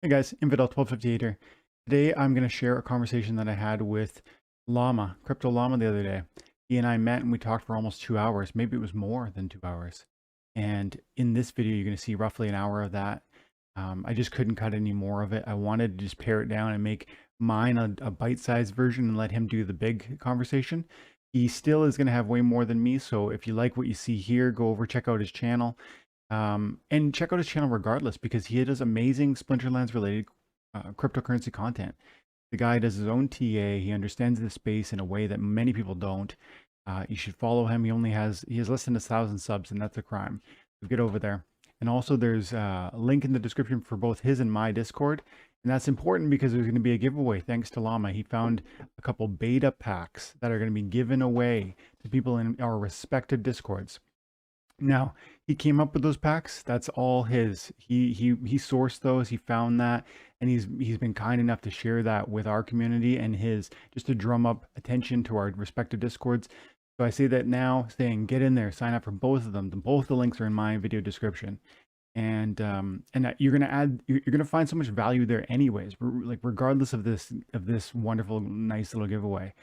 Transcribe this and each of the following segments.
Hey guys, Infidel 1258 here. Today I'm going to share a conversation that I had with Llama, Crypto Llama the other day. He and I met and we talked for almost 2 hours. Maybe it was more than 2 hours. And in this video, you're going to see roughly an hour of that. I just couldn't cut any more of it. I wanted to just pare it down and make mine a bite-sized version and let him do the big conversation. He still is going to have way more than me. So if you like what you see here, go over, check out his channel. And check out his channel regardless, because he does amazing Splinterlands related cryptocurrency content. The guy does his own TA. He understands the space in a way that many people don't. You should follow him. He has less than 1,000 subs, and that's a crime. So get over there. And also there's a link in the description for both his and my Discord. And that's important because there's going to be a giveaway thanks to Llama. He found a couple beta packs that are going to be given away to people in our respective Discords. Now, he came up with those packs. That's all his. He sourced those. He found that, and he's been kind enough to share that with our community and his, just to drum up attention to our respective Discords. So I say that now, saying get in there, sign up for both of them. Both the links are in my video description, and you're gonna find so much value there, anyways. Like regardless of this wonderful, nice little giveaway.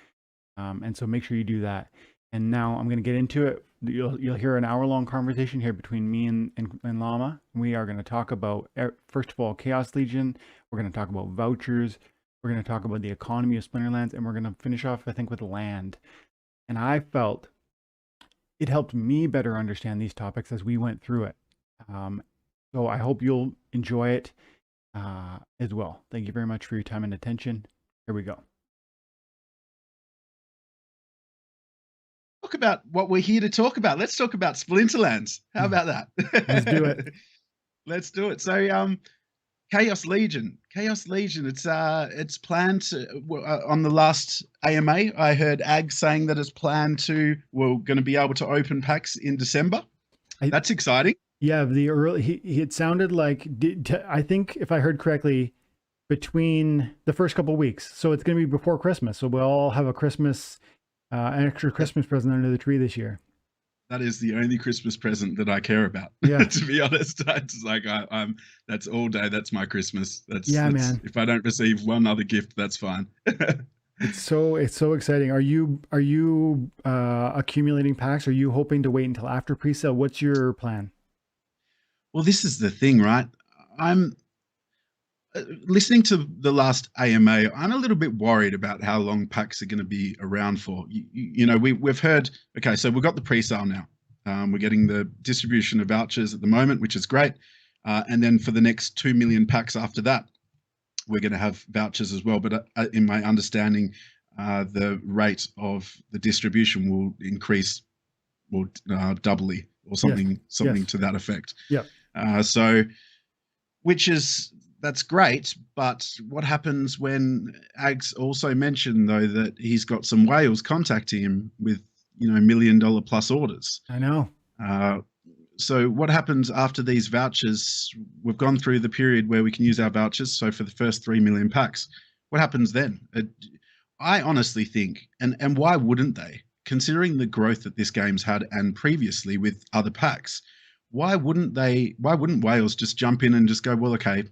And so make sure you do that. And now I'm going to get into it. You'll hear an hour-long conversation here between me and Llama. We are going to talk about, first of all, Chaos Legion. We're going to talk about vouchers. We're going to talk about the economy of Splinterlands. And we're going to finish off, I think, with land. And I felt it helped me better understand these topics as we went through it. So I hope you'll enjoy it as well. Thank you very much for your time and attention. Here we go. Talk about what we're here to talk about. Let's talk about Splinterlands. How about that? Let's do it. Let's do it. So, Chaos Legion. It's planned to, on the last AMA. I heard Ag saying that it's planned to. We're going to be able to open packs in December. That's exciting. Yeah, the early. It sounded like. I think if I heard correctly, between the first couple of weeks. So it's going to be before Christmas. So we'll all have a Christmas. An extra Christmas present under the tree this year. That is the only Christmas present that I care about. Yeah. To be honest, it's like I'm. That's all day. That's my Christmas. Man. If I don't receive one other gift, that's fine. It's so exciting. Are you accumulating packs? Are you hoping to wait until after pre-sale? What's your plan? Well, this is the thing, right? I'm listening to the last AMA. I'm a little bit worried about how long packs are going to be around for. You know, we've heard, okay, so we've got the pre-sale now. We're getting the distribution of vouchers at the moment, which is great. And then for the next 2 million packs after that, we're going to have vouchers as well. But in my understanding, the rate of the distribution will increase, doubly or something, to that effect. Yeah. So, that's great, but what happens when Ags also mentioned, though, that he's got some whales contacting him with, $1 million plus orders? I know. So what happens after these vouchers? We've gone through the period where we can use our vouchers. So for the first 3 million packs, what happens then? I honestly think, and why wouldn't they? Considering the growth that this game's had and previously with other packs, why wouldn't whales just jump in and just go, well, okay,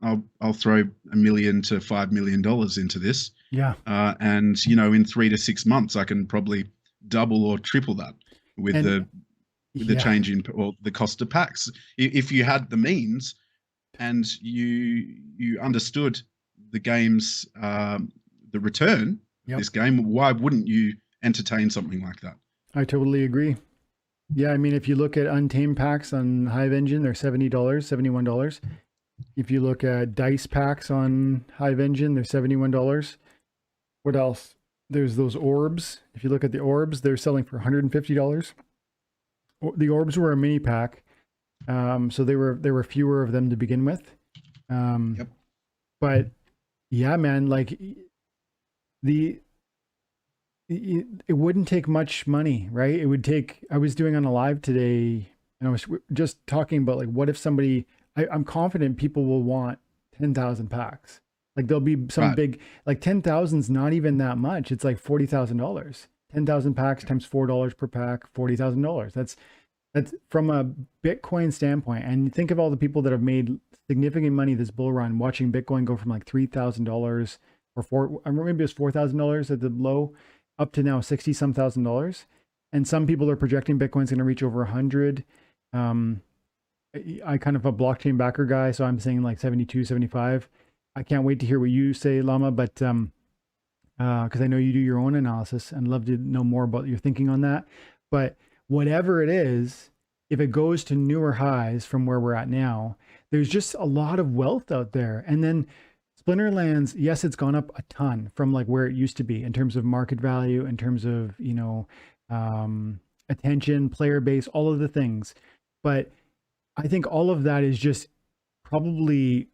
I'll throw $1 million to $5 million into this. Yeah. And in 3 to 6 months, I can probably double or triple that with the change in or the cost of packs. If you had the means and you understood the game's the return of this game, why wouldn't you entertain something like that? I totally agree. Yeah, I mean, if you look at Untamed packs on Hive Engine, they're $70, $71. If you look at dice packs on Hive Engine, they're $71. What else? There's those orbs. If you look at the orbs, they're selling for $150. The orbs were a mini pack, so there were fewer of them to begin with. But yeah, man, like it wouldn't take much money, right? It would take. I was doing on a live today, and I was just talking about like, what if somebody. I'm confident people will want 10,000 packs. Like there'll be some big, like 10,000 is not even that much. It's like $40,000. 10,000 packs times $4 per pack, $40,000. That's That's from a Bitcoin standpoint. And think of all the people that have made significant money this bull run watching Bitcoin go from like $3,000 or four, I remember maybe it was $4,000 at the low up to now 60 some thousand dollars. And some people are projecting Bitcoin's going to reach over 100. Um, I kind of a blockchain backer guy, so I'm saying like 72, 75. I can't wait to hear what you say, Llama, but because I know you do your own analysis and love to know more about your thinking on that. But whatever it is, if it goes to newer highs from where we're at now, there's just a lot of wealth out there. And then Splinterlands, yes, it's gone up a ton from like where it used to be in terms of market value, in terms of, attention, player base, all of the things. But I think all of that is just probably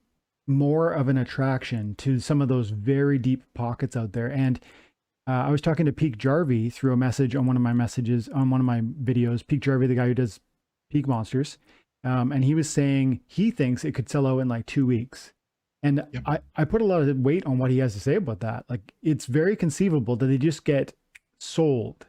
more of an attraction to some of those very deep pockets out there. And I was talking to Peak Jarvey through a message on one of my messages on one of my videos. Peak Jarvey, the guy who does Peak Monsters, and he was saying he thinks it could sell out in like 2 weeks. And Yep. I put a lot of weight on what he has to say about that. Like it's very conceivable that they just get sold.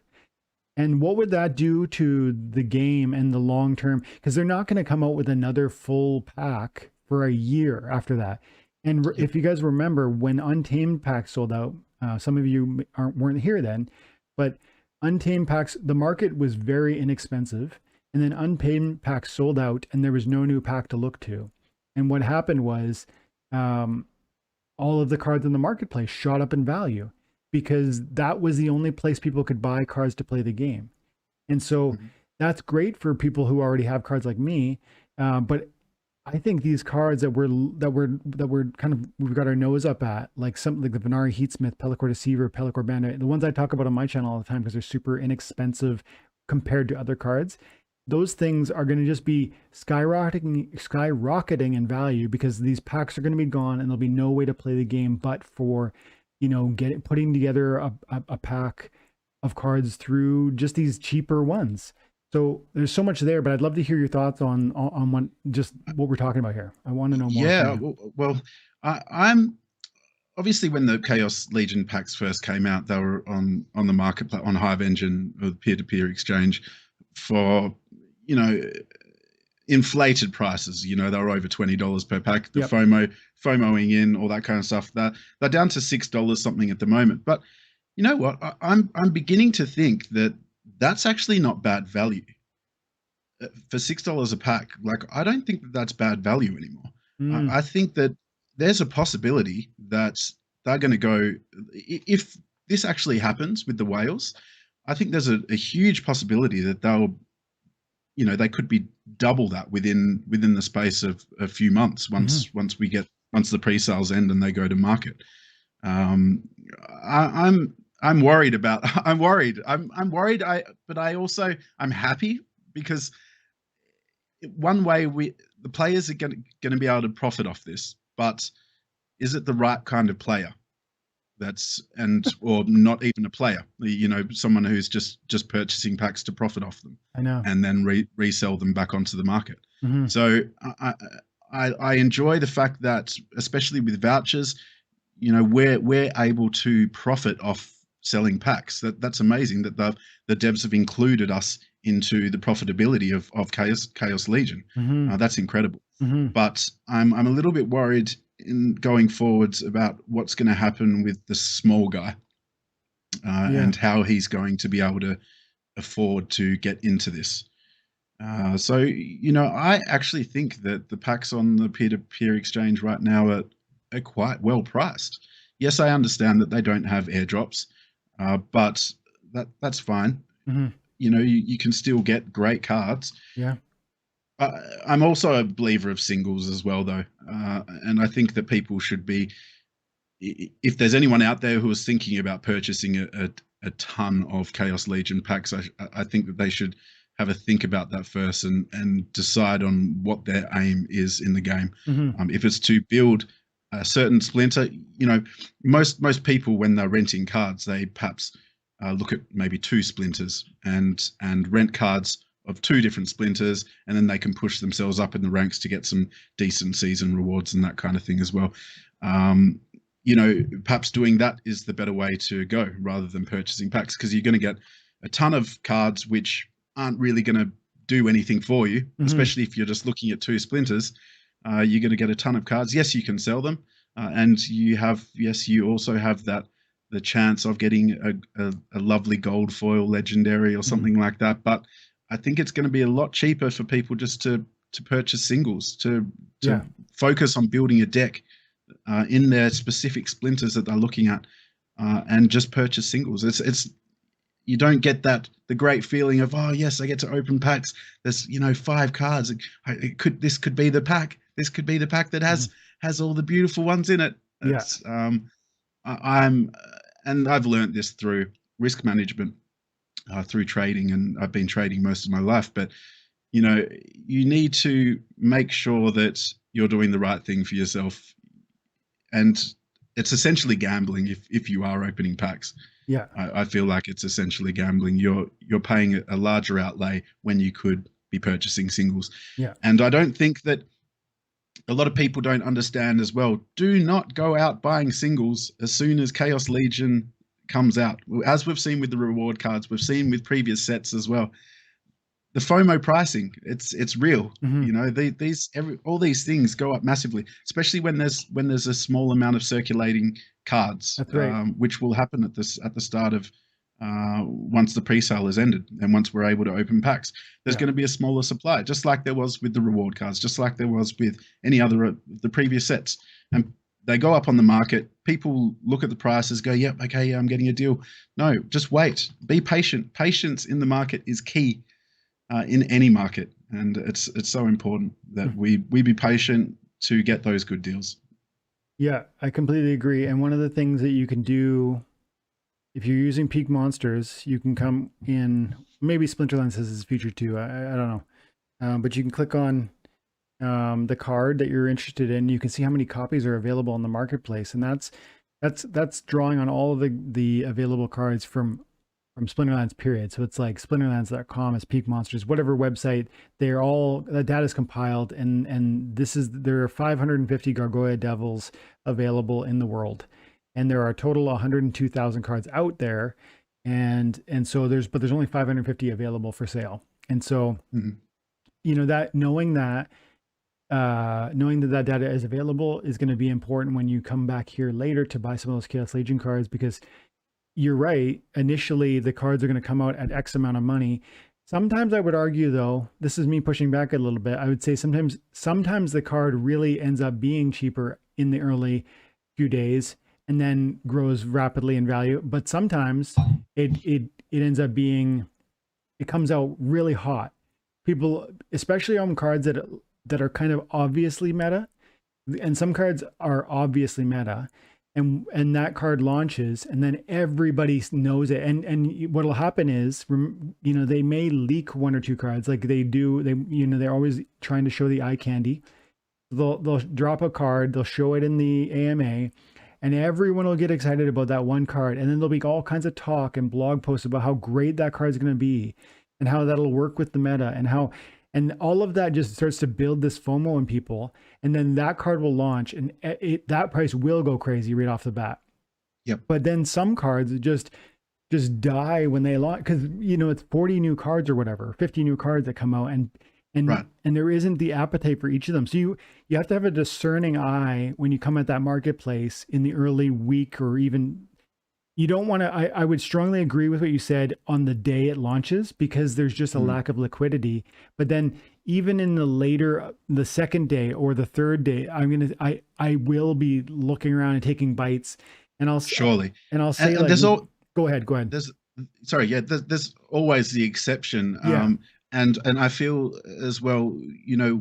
And what would that do to the game and the long term? Because they're not going to come out with another full pack for a year after that. And Yep. if you guys remember when Untamed packs sold out, some of you weren't here then, but Untamed packs, the market was very inexpensive. And then Untamed packs sold out and there was no new pack to look to. And what happened was all of the cards in the marketplace shot up in value because that was the only place people could buy cards to play the game. And so Mhm. that's great for people who already have cards like me. But I think these cards that we're kind of we've got our nose up at, like something like the Venari Heatsmith, Pellicor Deceiver, Pellicor Bandit, the ones I talk about on my channel all the time because they're super inexpensive compared to other cards. Those things are going to just be skyrocketing in value because these packs are going to be gone and there'll be no way to play the game but for, putting together a pack of cards through just these cheaper ones. So there's so much there, but I'd love to hear your thoughts on what we're talking about here. I want to know more from Yeah. you. Well, I'm obviously when the Chaos Legion packs first came out, they were on the marketplace on Hive Engine or the peer-to-peer exchange for you know inflated prices. They were over $20 per pack. The Yep. FOMOing in all that kind of stuff. They're down to $6 something at the moment. But you know what? I'm beginning to think that that's actually not bad value for $6 a pack. Like I don't think that that's bad value anymore. Mm, I think that there's a possibility that they're going to go if this actually happens with the whales. I think there's a huge possibility that they could be double that within the space of a few months mhm. once the pre-sales end and they go to market. Um, I'm worried about I'm worried. I'm worried. But I'm happy because one way the players are going to be able to profit off this, but is it the right kind of player? Or not even a player, someone who's just purchasing packs to profit off them I know. and then resell them back onto the market. Hmm. So I enjoy the fact that, especially with vouchers, we're able to profit off selling packs. That's amazing that the devs have included us into the profitability of Chaos Legion. Hmm. That's incredible. Hmm. But I'm a little bit worried in going forwards about what's going to happen with the small guy Yeah. and how he's going to be able to afford to get into this. So I actually think that the packs on the peer-to-peer exchange right now are quite well priced. Yes, I understand that they don't have airdrops, but that's fine. Hmm. You can still get great cards. Yeah. I'm also a believer of singles as well, though, and I think that people should be. If there's anyone out there who is thinking about purchasing a ton of Chaos Legion packs, I think that they should have a think about that first and decide on what their aim is in the game. Hmm. If it's to build a certain splinter, most people when they're renting cards, they perhaps look at maybe two splinters and rent cards of two different splinters, and then they can push themselves up in the ranks to get some decent season rewards and that kind of thing as well. Um, perhaps doing that is the better way to go rather than purchasing packs because you're going to get a ton of cards which aren't really going to do anything for you, Hmm. especially if you're just looking at two splinters. You're going to get a ton of cards. Yes, you can sell them, and you also have the chance of getting a lovely gold foil legendary or Hmm. something like that. But I think it's going to be a lot cheaper for people just to purchase singles, to Yeah. focus on building a deck in their specific splinters that they're looking at, and just purchase singles. It's you don't get the great feeling of, oh yes, I get to open packs. There's 5 cards. This could be the pack. This could be the pack that Hmm. has all the beautiful ones in it. Yeah. It's I'm and I've learned this through risk management, through trading, and I've been trading most of my life. But you know, you need to make sure that you're doing the right thing for yourself, and it's essentially gambling if you are opening packs. Yeah. I feel like it's essentially gambling. You're paying a larger outlay when you could be purchasing singles, Yeah. and I don't think that a lot of people don't understand as well. Do not go out buying singles as soon as Chaos Legion comes out. As we've seen with the reward cards, we've seen with previous sets as well. The FOMO pricing, it's real. Hmm. All these things go up massively, especially when there's a small amount of circulating cards, That's right. which will happen at the start of, once the pre-sale has ended and once we're able to open packs. There's Yeah. going to be a smaller supply, just like there was with the reward cards, just like there was with any other the previous sets, and they go up on the market. People look at the prices, go, "Yep, okay, yeah, I'm getting a deal." No, just wait. Be patient. Patience in the market is key, in any market, and it's so important that Mm. we be patient to get those good deals. Yeah, I completely agree. And one of the things that you can do if you're using peak monsters, you can come in. Maybe Splinterlands has this feature too. I don't know, but you can click on the card that you're interested in. You can see how many copies are available on the marketplace, and that's drawing on all of the available cards from Splinterlands period. So it's like splinterlands.com is peak monsters, whatever website, they're all the data is compiled, and there are 550 Gargoyle Devils available in the world. And there are a total 102,000 cards out there. And so there's only 550 available for sale. And so, Mhm. that knowing that that data is available is going to be important when you come back here later to buy some of those Chaos Legion cards, because you're right. Initially, the cards are going to come out at X amount of money. Sometimes I would argue, though, this is me pushing back a little bit. I would say sometimes the card really ends up being cheaper in the early few days and then grows rapidly in value. But sometimes it ends up being it comes out really hot. People, especially on cards that are kind of obviously meta, and some cards are obviously meta, and that card launches and then everybody knows it, and what'll happen is, they may leak one or two cards, like they're always trying to show the eye candy. They'll drop a card, they'll show it in the AMA, and everyone will get excited about that one card, and then there'll be all kinds of talk and blog posts about how great that card is going to be and how that'll work with the meta, and all of that just starts to build this FOMO in people, and then that card will launch, and that price will go crazy right off the bat. Yep. But then some cards just die when they launch, because it's 40 new cards or whatever, 50 new cards that come out, and Right. there isn't the appetite for each of them. So you have to have a discerning eye when you come at that marketplace in the early week, or even you don't want to. I would strongly agree with what you said on the day it launches, because there's just a Mm. lack of liquidity. But then even in the second day or the third day, I will be looking around and taking bites, and Surely. I'll And, say, and like, go ahead, go ahead. there's sorry, yeah, there's always the exception. Yeah. And I feel as well,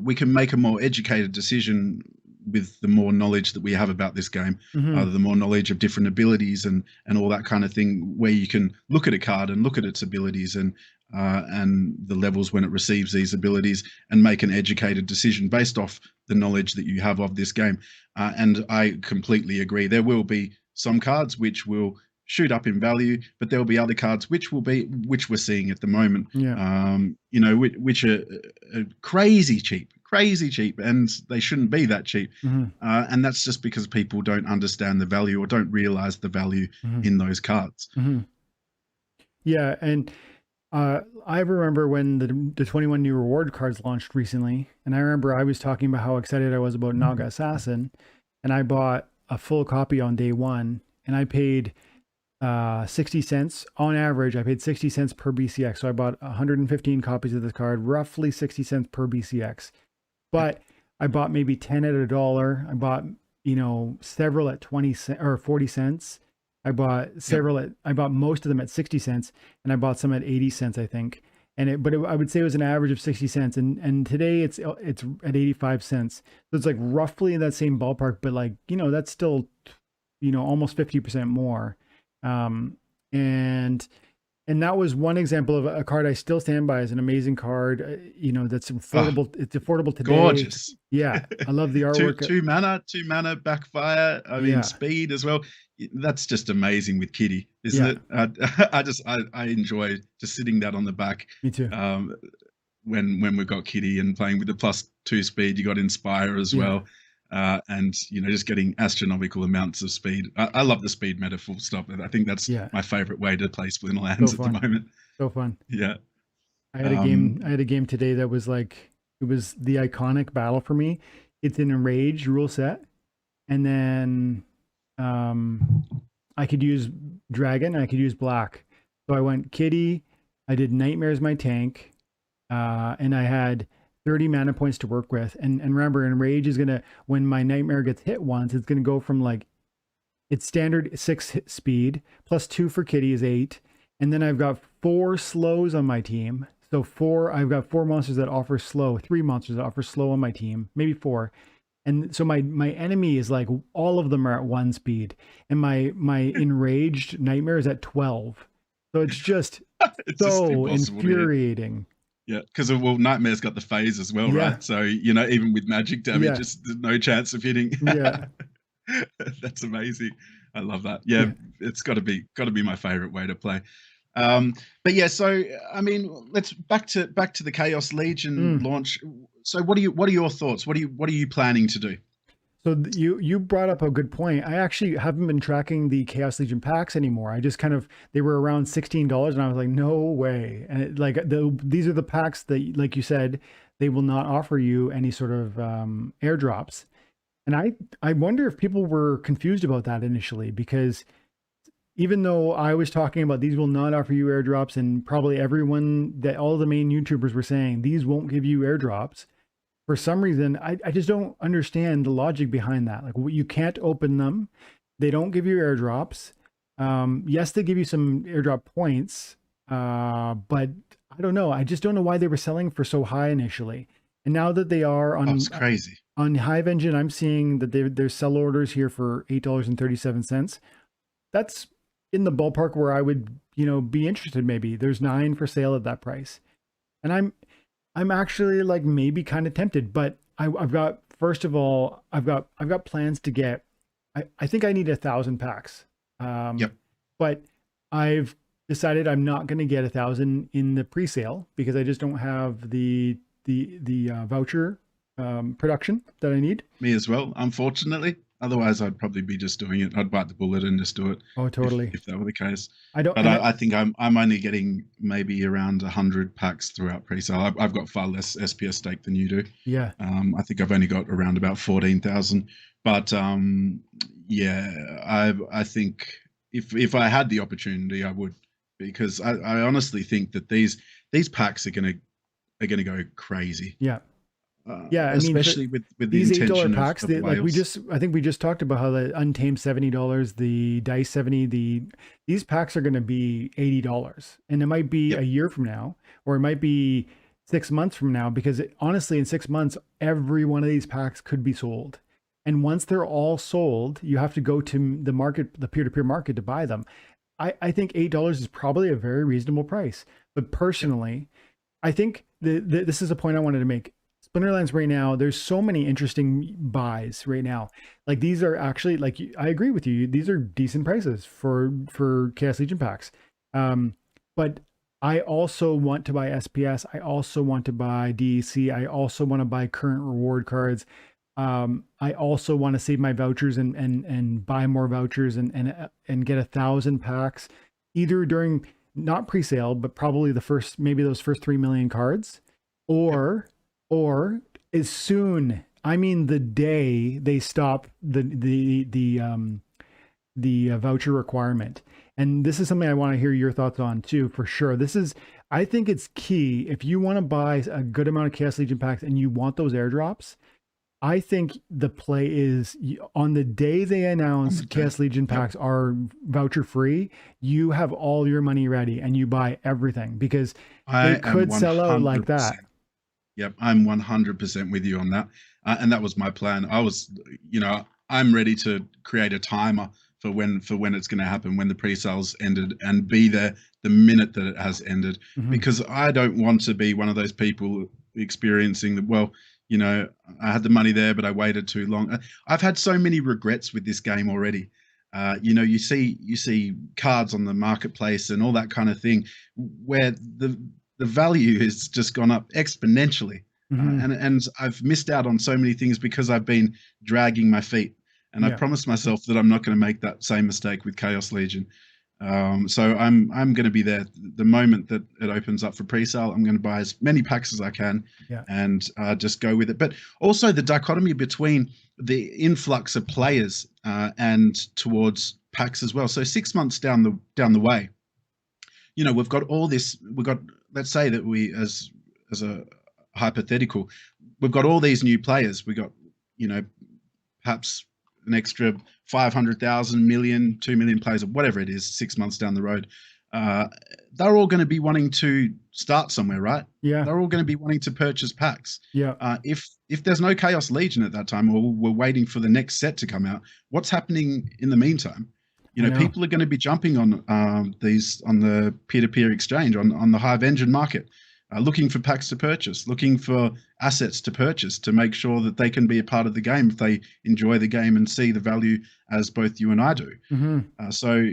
we can make a more educated decision with the more knowledge that we have about this game, Hmm. the more knowledge of different abilities and all that kind of thing, where you can look at a card and look at its abilities and the levels when it receives these abilities, and make an educated decision based off the knowledge that you have of this game. And I completely agree. There will be some cards which will shoot up in value, but there will be other cards which we're seeing at the moment, Yeah. which are crazy cheap, and they shouldn't be that cheap. Hmm. And that's just because people don't understand the value or don't realize the value Hmm. in those cards. Hmm. Yeah, and I remember when the 21 new reward cards launched recently, and I remember I was talking about how excited I was about Naga Assassin, and I bought a full copy on day one, and I paid 60 cents on average. I paid 60 cents per BCX, so I bought 115 copies of this card, roughly 60 cents per BCX. Yep. But I bought maybe 10 at $1. I bought, several at 20 cents or 40 cents. Yep. I bought most of them at 60 cents, and I bought some at 80 cents, I think. I would say it was an average of 60 cents. And today it's at 85 cents. So it's like roughly in that same ballpark, but like, that's still, almost 50% more. Um, and and that was one example of a card I still stand by as an amazing card. That's Oh, affordable. It's affordable today. gorgeous. Yeah, I love the two artwork. two mana, 2 mana backfire. I mean, Yeah, speed as well. That's just amazing with Kitty, isn't yeah, it? I enjoy just sitting that on the back. me too. Um, when we've got Kitty and playing with the +2 speed, you got Inspire as Yeah, well. And just getting astronomical amounts of speed. I love the speed meta, full stop. I think that's yeah, my favorite way to play so Splinterlands at the fun, moment. so fun. Yeah. I had a game. I Um, had a game today that was like it was the iconic battle for me. It's an enraged rule set, and then um, I could use dragon. I could use black. So I went kitty. I did nightmares my tank, and I had 30 mana points to work with. And remember, enrage is gonna when my nightmare gets hit once, it's gonna go from like it's standard 6 speed plus 2 for kitty is 8, and then I've got 4 slows on my team. So I've got 4 monsters that offer slow, 3 monsters that offer slow on my team, maybe 4. And so my enemy is like all of them are at 1 speed, and my enraged nightmare is at 12. So it's just it's just so impossible to hit. infuriating. Yeah, because well, Nightmare's got the phase as well, Yeah, right? So even with magic damage, yeah, just no chance of hitting. yeah, That's amazing. I love that. Yeah, yeah. it's got to be my favorite way to play. Um, but yeah, so I mean, let's back to the Chaos Legion Mm. launch. So what are your thoughts? What are you planning to do? So you brought up a good point. I actually haven't been tracking the Chaos Legion packs anymore. I just kind of they were around $16, and I was like, no way. And these are the packs that, like you said, they will not offer you any sort of airdrops. And I wonder if people were confused about that initially, because even though I was talking about these will not offer you airdrops, and probably everyone that all the main YouTubers were saying these won't give you airdrops, for some reason, I just don't understand the logic behind that. Like, you can't open them. They don't give you airdrops. Yes, they give you some airdrop points, but I don't know. I just don't know why they were selling for so high initially. And now that they are Oh, it's crazy. on Hive Engine, I'm seeing that there's sell orders here for $8.37. That's in the ballpark where I would, be interested. Maybe there's 9 for sale at that price, and I'm actually like maybe kind of tempted, but I've got first of all, I've got plans to get. I think I need 1,000 packs, Yep. but I've decided I'm not going to get 1,000 in the pre-sale because I just don't have the voucher production that I need. Me as well, unfortunately. Otherwise, I'd probably be just doing it. I'd bite the bullet and just do it Oh, if totally. if that were the case. I don't, But and I I think I'm only getting maybe around 100 packs throughout pre-sale. I've got far less SPS stake than you do. yeah, I think I've only got around about 14,000. But yeah, I think if I had the opportunity, I would, because I honestly think that these packs are gonna go crazy, yeah, yeah. I mean, for especially with the these $8 intention of packs, of like whales. I think we just talked about how the Untamed $70, the Dice 70, these packs are going to be $80, and it might be a Yep. year from now, or it might be 6 months from now, because honestly, in 6 months, every one of these packs could be sold. And once they're all sold, you have to go to the market, the peer-to-peer market, to buy them. I think $8 is probably a very reasonable price. But Yep. personally, I think this is a point I wanted to make. Splinterlands right now, there's so many interesting buys right now. Like, these are actually, like, I agree with you. These are decent prices for Chaos Legion packs. Um, but I also want to buy SPS. I also want to buy DEC. I also want to buy current reward cards. I also want to save my vouchers and buy more vouchers and get 1,000 packs, either during not pre-sale, but probably the first, maybe those first 3 million cards, Yep. or, or as soon, I mean, the day they stop the voucher requirement. And this is something I want to hear your thoughts on too, for sure. This is, I think it's key. If you want to buy a good amount of Chaos Legion packs and you want those airdrops, I think the play is on the day they On announce the day. Chaos Legion Yep. packs are voucher free, you have all your money ready and you buy everything because I they am could sell out like that. 100%. Yep, I'm 100% with you on that. And that was my plan. I'm ready to create a timer for when it's going to happen, when the pre-sales ended, and be there the minute that it has ended, Mm-hmm. because I don't want to be one of those people experiencing the, well, I had the money there, but I waited too long. I've had so many regrets with this game already. You see cards on the marketplace and all that kind of thing, where the value has just gone up exponentially. Mm-hmm. And I've missed out on so many things because I've been dragging my feet. And I Yeah. promised myself that I'm not going to make that same mistake with Chaos Legion. So I'm going to be there the moment that it opens up for pre-sale. I'm going to buy as many packs as I can Yeah. and just go with it. But also the dichotomy between the influx of players and towards packs as well. So 6 months down the way, we've got all this. We've got, let's say that we, as a hypothetical, we've got all these new players. We got, you know, perhaps an extra 500,000 million, 2 million players, or whatever it is, 6 months down the road. Uh, they're all going to be wanting to start somewhere, right? Yeah. They're all going to be wanting to purchase packs. Yeah. If there's no Chaos Legion at that time, or we're waiting for the next set to come out, what's happening in the meantime? I know. People are going to be jumping on these on the peer-to-peer exchange on the Hive Engine market, looking for packs to purchase, looking for assets to purchase to make sure that they can be a part of the game if they enjoy the game and see the value as both you and I do. Mm-hmm. So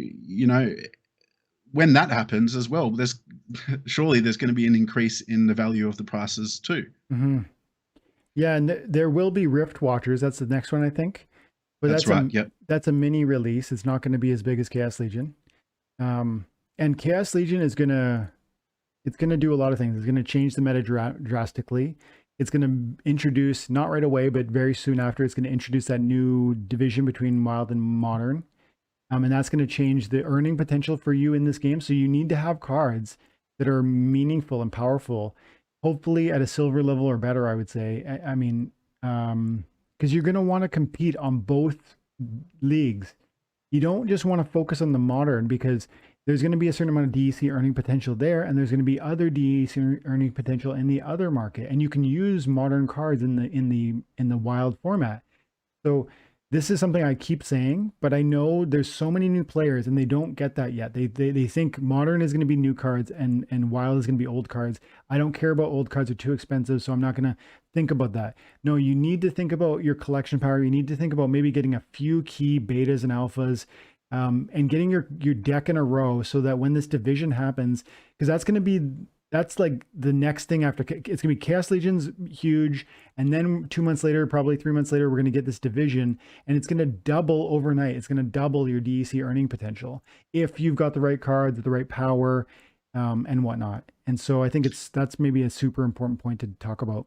when that happens as well, there's surely there's going to be an increase in the value of the prices too. Mm-hmm. Yeah, and there will be Rift Watchers. That's the next one, I think. But That's right. Yep. that's a mini release. It's not going to be as big as Chaos Legion. And Chaos Legion is gonna, it's gonna do a lot of things. It's gonna change the meta drastically. It's gonna introduce, not right away, but very soon after, it's gonna introduce that new division between Wild and Modern. And that's gonna change the earning potential for you in this game. So you need to have cards that are meaningful and powerful, hopefully at a silver level or better, I would say. I mean, because you're gonna want to compete on both leagues. You don't just want to focus on the modern because there's going to be a certain amount of DEC earning potential there, and there's going to be other DEC earning potential in the other market, and you can use modern cards in the wild format. So this is something I keep saying, but I know there's so many new players and they don't get that yet. They think modern is going to be new cards and wild is going to be old cards. I don't care about old cards, are too expensive, so I'm not going to think about that. No, you need to think about your collection power. You need to think about maybe getting a few key betas and alphas, and getting your deck in a row so that when this division happens, because that's like the next thing after. It's gonna be Chaos Legion's huge, and then 2 months later, probably 3 months later, we're gonna get this division, and it's gonna double overnight. It's gonna double your DEC earning potential if you've got the right cards, the right power, and whatnot. And so I think that's maybe a super important point to talk about.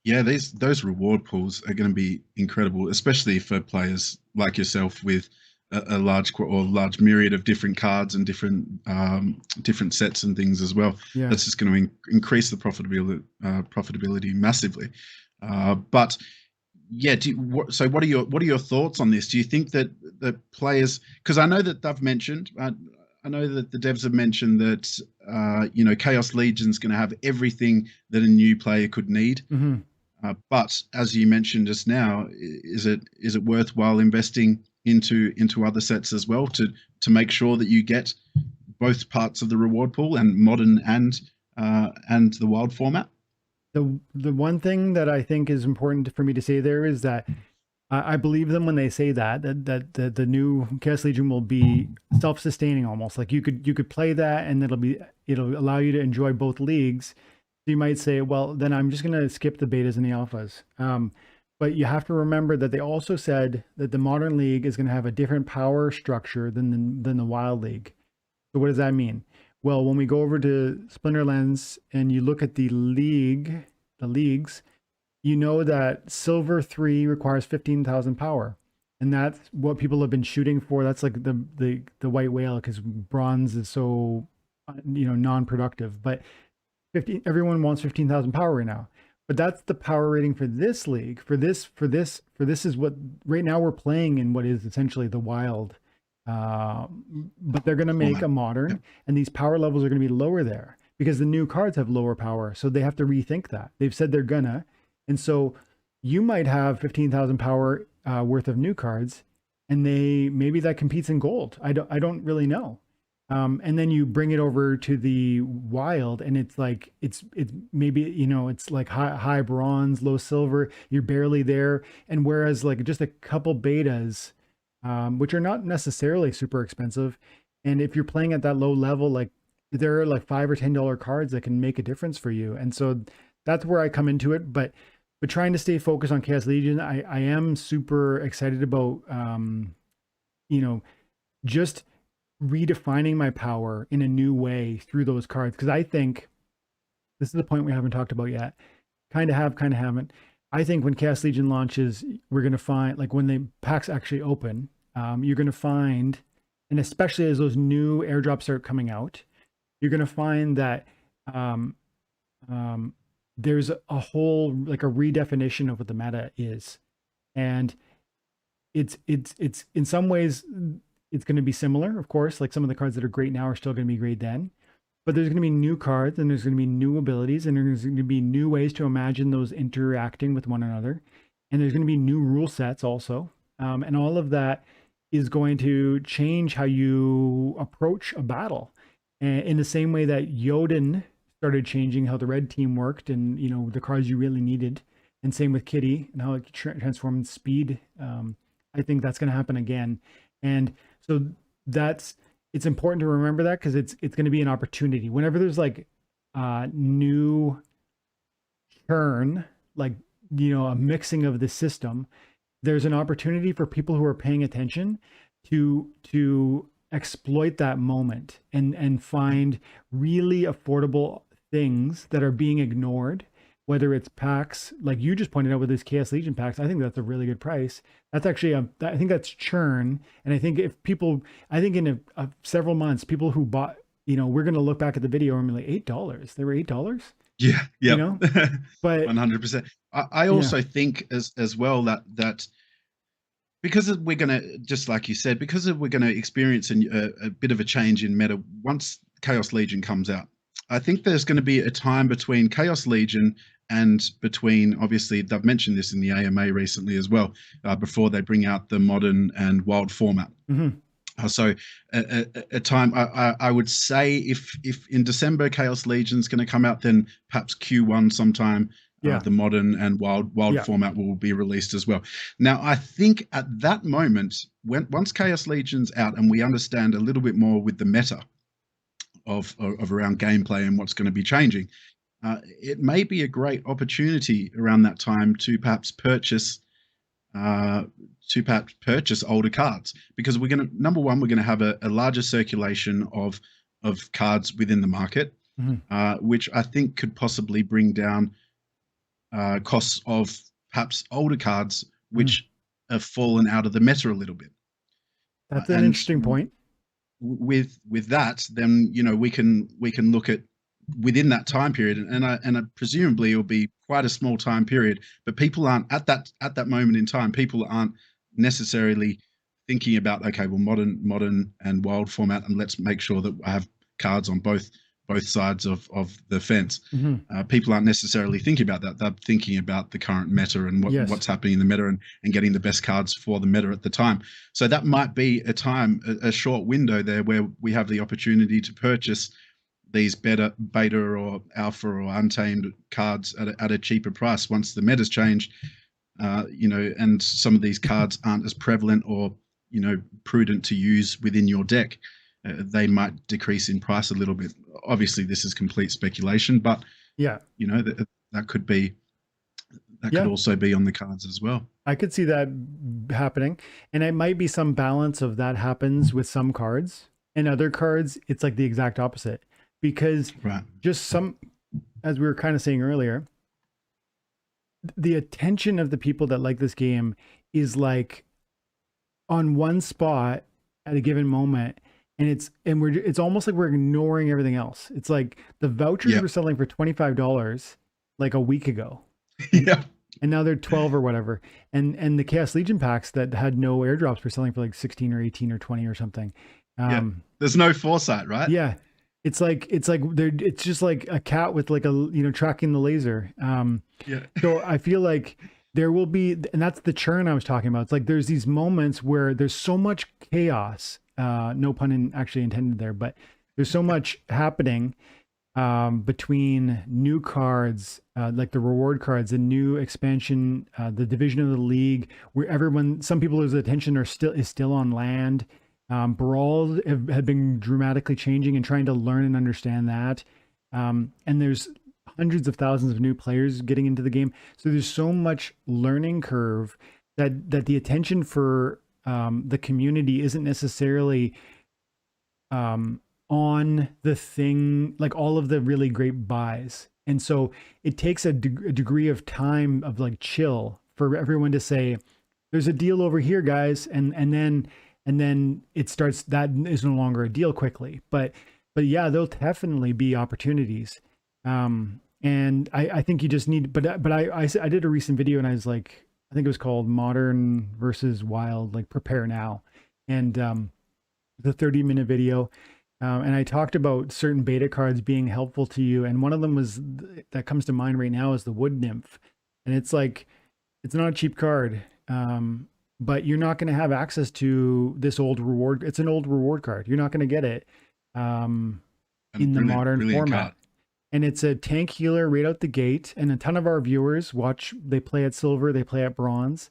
Yeah, those reward pools are going to be incredible, especially for players like yourself with a large myriad of different cards and different sets and things as well. Yeah. That's just going to increase the profitability massively. But yeah, so what are your thoughts on this? Do you think that the players, because I know that they've mentioned, I know that the devs have mentioned that Chaos Legion's going to have everything that a new player could need. Mm-hmm. But as you mentioned just now, is it worthwhile investing into other sets as well to make sure that you get both parts of the reward pool and modern and the wild format? The one thing that I think is important for me to say there is that I believe them when they say that the new Chaos Legion will be self-sustaining almost. Like you could play that and it'll allow you to enjoy both leagues. So you might say, well, then I'm just gonna skip the betas and the alphas. But you have to remember that they also said that the modern league is gonna have a different power structure than the wild league. So what does that mean? Well, when we go over to Splinterlands and you look at the leagues, you know that silver 3 requires 15,000 power. And that's what people have been shooting for. That's like the white whale, because bronze is so non-productive. But 15, everyone wants 15,000 power right now. But that's the power rating for this league. For this is what right now we're playing in what is essentially the wild. But they're going to make Format. a modern, Yep. and these power levels are going to be lower there because the new cards have lower power. So they have to rethink that. They've said they're gonna, and so you might have 15,000 power worth of new cards, and they maybe that competes in gold. I don't really know. And then you bring it over to the wild, and it's like it's maybe it's like high bronze, low silver. You're barely there, and whereas like just a couple betas, which are not necessarily super expensive, and if you're playing at that low level, like there are like $5 or $10 cards that can make a difference for you, and so that's where I come into it. But trying to stay focused on Chaos Legion, I am super excited about you know just redefining my power in a new way through those cards, because I think this is the point we haven't talked about yet. Kind of have, kind of haven't. I think when Chaos Legion launches, we're going to find, like when the packs actually open, you're going to find, and especially as those new airdrops start coming out, you're going to find that um, there's a whole, like a redefinition of what the meta is. And it's in some ways it's going to be similar, of course. Like some of the cards that are great now are still going to be great then, but there's going to be new cards, and there's going to be new abilities, and there's going to be new ways to imagine those interacting with one another, and there's going to be new rule sets also, and all of that is going to change how you approach a battle, and in the same way that Jotun started changing how the red team worked, and the cards you really needed, and same with Kitty and how it transformed speed. I think that's going to happen again, and so that's it's important to remember that, because it's going to be an opportunity whenever there's like new churn, like a mixing of the system. There's an opportunity for people who are paying attention to exploit that moment and find really affordable things that are being ignored, whether it's packs like you just pointed out with this Chaos Legion packs. I think that's a really good price. That's actually I think that's churn. And I think if people, I think in several months, people who bought, we're going to look back at the video and be like, $8. They were $8, Yeah. you Yep. know, but 100%. I yeah. also think as well that because we're going to, just like you said, because we're going to experience a bit of a change in meta once Chaos Legion comes out. I think there's going to be a time between Chaos Legion and between, obviously, they've mentioned this in the AMA recently as well, before they bring out the modern and wild format. Mm-hmm. So a time I would say if in December Chaos Legion's going to come out, then perhaps Q1 sometime. Yeah. The modern and wild Yeah. format will be released as well. Now, I think at that moment, once Chaos Legion's out and we understand a little bit more with the meta of around gameplay and what's going to be changing, it may be a great opportunity around that time to perhaps purchase older cards, because we're going to, number one, we're going to have a larger circulation of cards within the market, Mm-hmm. which I think could possibly bring down costs of perhaps older cards Mm-hmm. which have fallen out of the meta a little bit. That's an And interesting point. with that, then we can look at within that time period, and I presumably it'll be quite a small time period, but people aren't at that moment in time. People aren't necessarily thinking about, okay, well, modern and wild format, and let's make sure that I have cards on both sides of the fence. Mm-hmm. People aren't necessarily thinking about that. They're thinking about the current meta and Yes. what's happening in the meta, and getting the best cards for the meta at the time. So that might be a short window there where we have the opportunity to purchase these beta or alpha or untamed cards at a cheaper price once the meta's changed, and some of these cards aren't as prevalent or prudent to use within your deck. They might decrease in price a little bit. Obviously, this is complete speculation, but Yeah. that could be, that could Yeah. also be on the cards as well. I could see that happening, and it might be some balance of that happens with some cards, and other cards it's like the exact opposite. because Right. just some, as we were kind of saying earlier, the attention of the people that like this game is like on one spot at a given moment, and it's almost like we're ignoring everything else. It's like the vouchers Yeah. were selling for $25 like a week ago, and Yeah. and now they're 12 or whatever. And the Chaos Legion packs that had no airdrops were selling for like 16 or 18 or 20 or something. Yeah. There's no foresight, right? Yeah, it's just like a cat with like a, tracking the laser. Yeah. So I feel like there will be, and that's the churn I was talking about. It's like there's these moments where there's so much chaos, no pun actually intended there, but there's so much happening between new cards, like the reward cards, the new expansion, the division of the league, where some people's attention is still on land. Brawls have been dramatically changing and trying to learn and understand that. And there's hundreds of thousands of new players getting into the game. So there's so much learning curve that the attention for the community isn't necessarily on the thing, like all of the really great buys. And so it takes a degree of time of like chill for everyone to say, there's a deal over here, guys. And then it starts, that is no longer a deal quickly, but yeah, there'll definitely be opportunities. And I think you just need, but I did a recent video and I was like, I think it was called Modern versus Wild, like prepare now. And the 30-minute video. And I talked about certain beta cards being helpful to you. And one of them that comes to mind right now is the Wood Nymph. And it's like, it's not a cheap card. But you're not going to have access to this old reward. It's an old reward card. You're not going to get it in the modern format. Card. And it's a tank healer right out the gate. And a ton of our viewers they play at silver, they play at bronze.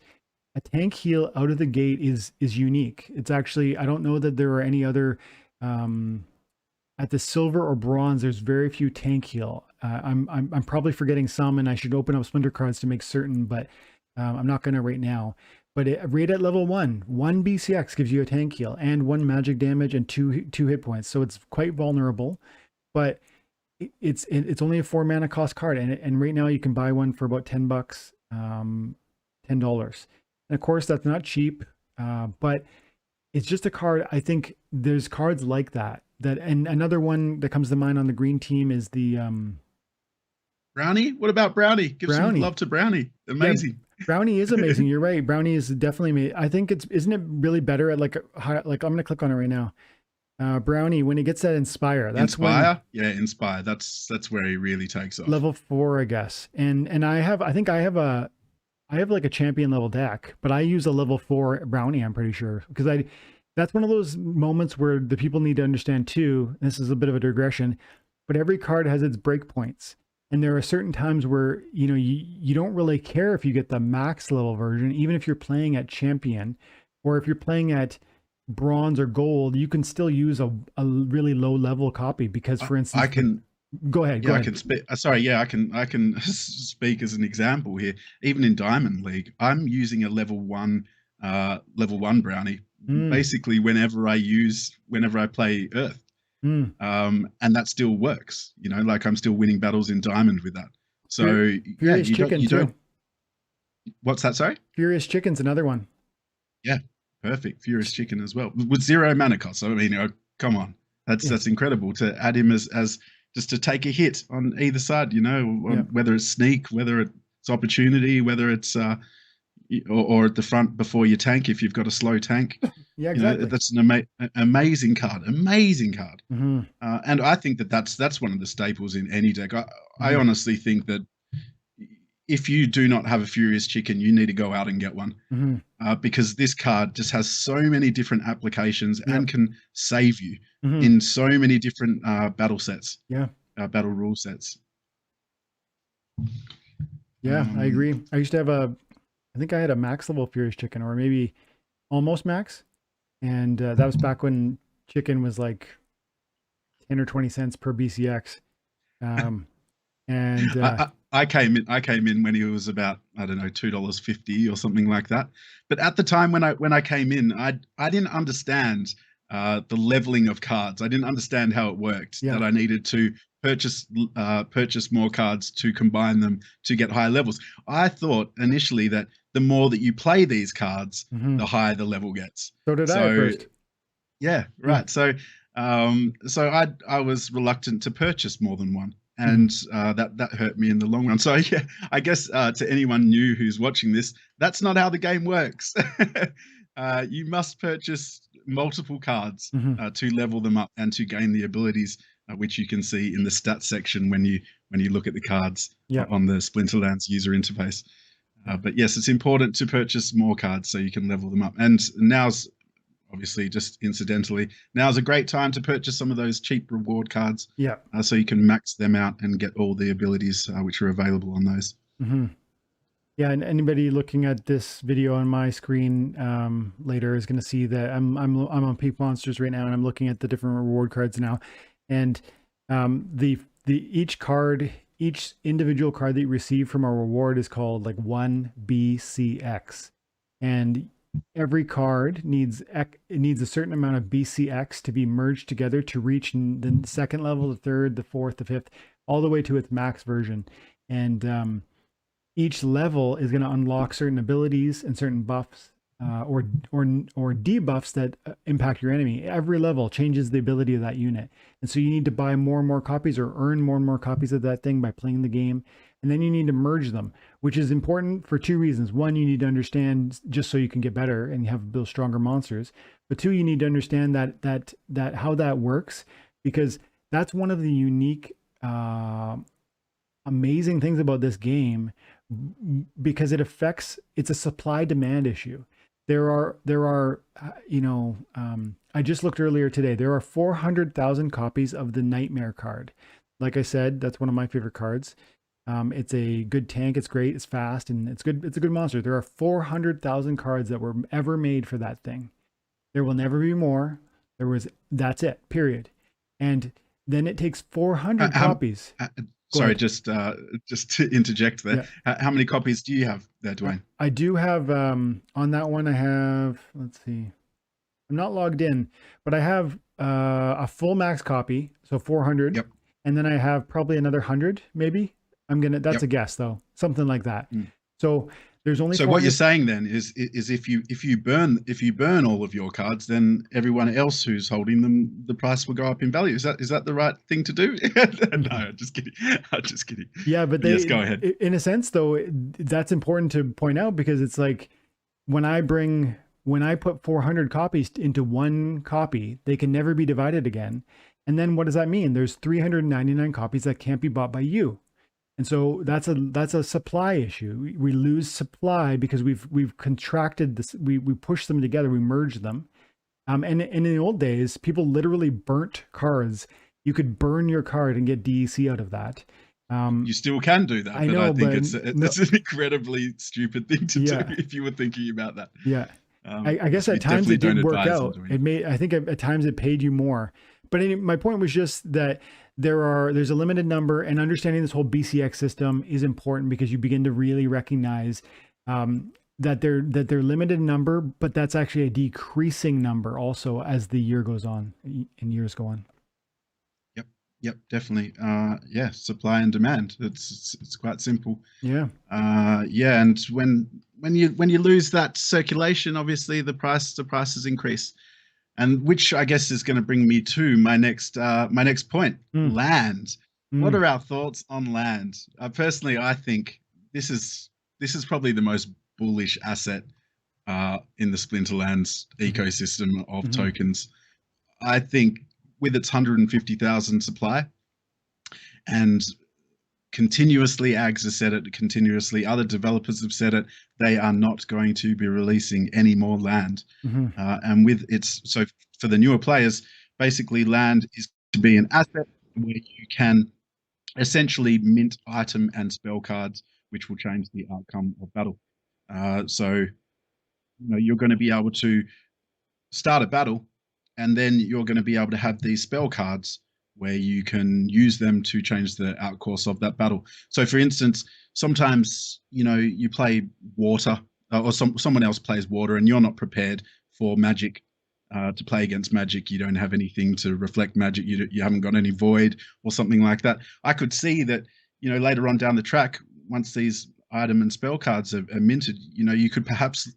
A tank heal out of the gate is unique. It's actually, I don't know that there are any other, at the silver or bronze, there's very few tank heal. I'm probably forgetting some, and I should open up Splinter cards to make certain, but I'm not going to right now. But right at level 1 BCX gives you a tank heal and 1 magic damage and two hit points. So it's quite vulnerable, but it's only a 4 mana cost card. And right now you can buy one for about $10, $10. And of course that's not cheap, but it's just a card. I think there's cards like that, and another one that comes to mind on the green team is the, Brownie. What about Brownie? Give some love to Brownie. Amazing. Yeah. Brownie is amazing. You're right. Brownie is definitely, I think isn't it really better at like I'm going to click on it right now. Brownie, when he gets that Inspire, that's Inspire. That's where he really takes off. Level 4, I guess. And I have like a champion level deck, but I use a level 4 Brownie, I'm pretty sure, because that's one of those moments where the people need to understand too. This is a bit of a digression, but every card has its breakpoints. And there are certain times where, you don't really care if you get the max level version, even if you're playing at champion, or if you're playing at bronze or gold, you can still use a really low level copy because, for instance, go ahead. I can speak. I can speak as an example here. Even in Diamond League, I'm using a level 1 Brownie basically whenever I play Earth. And that still works, like I'm still winning battles in Diamond with that. So Furious Chicken too. What's that? Sorry? Furious Chicken's another one. Yeah, perfect. Furious Chicken as well with 0 mana cost. I mean, come on, that's incredible to add him as just to take a hit on either side. Whether it's sneak, whether it's opportunity, whether it's or at the front before you tank if you've got a slow tank. Yeah, exactly. That's an amazing card. And I think that's one of the staples in any deck. I honestly think that if you do not have a Furious Chicken, you need to go out and get one, because this card just has so many different applications and can save you in so many different battle sets. Battle rule sets. Yeah, I agree. I used to have I think I had a max level Furious Chicken, or maybe almost max. And that was back when chicken was like 10 or 20 cents per BCX. I came in when he was about, I don't know, $2.50 or something like that. But at the time when I came in, I didn't understand the leveling of cards. I didn't understand how it worked. Yeah. That I needed to purchase purchase more cards to combine them to get higher levels. I thought initially that the more that you play these cards, Hmm. the higher the level gets. So did I at So first. yeah, Mm. right. So I was reluctant to purchase more than one, Mhm. and that hurt me in the long run. So yeah, I guess to anyone new who's watching this, that's not how the game works. You must purchase multiple cards Mhm. to level them up and to gain the abilities, which you can see in the stats section when you look at the cards Yeah. on the Splinterlands user interface. But yes, it's important to purchase more cards so you can level them up. And now's obviously just incidentally, now's a great time to purchase some of those cheap reward cards Yeah. so you can max them out and get all the abilities which are available on those. Hmm. Yeah, and anybody looking at this video on my screen later is going to see that I'm on Peak Monsters right now, and I'm looking at the different reward cards now, and each individual card that you receive from a reward is called like 1BCX, and every card needs a certain amount of BCX to be merged together to reach the second level, the third, the fourth, the fifth, all the way to its max version, and each level is going to unlock certain abilities and certain buffs or debuffs that impact your enemy. Every level changes the ability of that unit, and so you need to buy more and more copies or earn more and more copies of that thing by playing the game, and then you need to merge them, which is important for two reasons. One, you need to understand just so you can get better and you have build stronger monsters. But two, you need to understand that how that works, because that's one of the unique amazing things about this game, because it's a supply demand issue. There are I just looked earlier today, there are 400,000 copies of the Nightmare card. Like I said, that's one of my favorite cards. It's a good tank, it's great, it's fast, and it's a good monster. There are 400,000 cards that were ever made for that thing. There will never be more. That's it, period. And then it takes Uh, 400 how, copies. uh, Go Sorry, ahead. just to interject there. Yeah. How many copies do you have there, Dwayne? I do have on that one. I have, let's see, I'm not logged in, but I have a full max copy, so 400, Yep. and then I have probably another 100, maybe. That's Yep. a guess though, something like that. Mm. So there's only So what you're 400. saying then is if you burn all of your cards, then everyone else who's holding them, the price will go up in value. Is that the right thing to do? No, I'm just kidding. I'm just kidding. Yeah, but Yes, go ahead. in a sense though, that's important to point out, because it's like when I put 400 copies into one copy, they can never be divided again. And then what does that mean? There's 399 copies that can't be bought by you. And so that's a supply issue. We lose supply because we've contracted this. We push them together. We merge them. And in the old days, people literally burnt cards. You could burn your card and get DEC out of that. You still can do that, I but I know, think but it's no, an incredibly stupid thing to do yeah, if you were thinking about that. yeah. I guess So we at times definitely it don't did work advise on out. doing It it. made, I think at times it paid you more. But my point was just that there's a limited number, and understanding this whole BCX system is important, because you begin to really recognize that they're limited number, but that's actually a decreasing number also as the year goes on and years go on. Yep, yep, definitely. Yeah, supply and demand. It's quite simple. Yeah. Yeah, and when you lose that circulation, obviously the prices increase, and which I guess is going to bring me to my next point: Mm, land. What mm, are our thoughts on land? Personally, I think this is this is probably the most bullish asset in the Splinterlands mm, ecosystem of mm, tokens. I think with its 150,000 supply and continuously ags have said it, continuously other developers have said it, they are not going to be releasing any more land. mm, And with its so for the newer players, basically land is to be an asset where you can essentially mint item and spell cards, which will change the outcome of battle. So you're going to be able to start a battle, and then you're going to be able to have these spell cards where you can use them to change the outcourse of that battle. So, for instance, sometimes you play water, or someone else plays water, and you're not prepared for magic. to play against Magic. You don't have anything to reflect Magic. You haven't got any void or something like that. I could see that, later on down the track, once these item and spell cards are minted, you could perhaps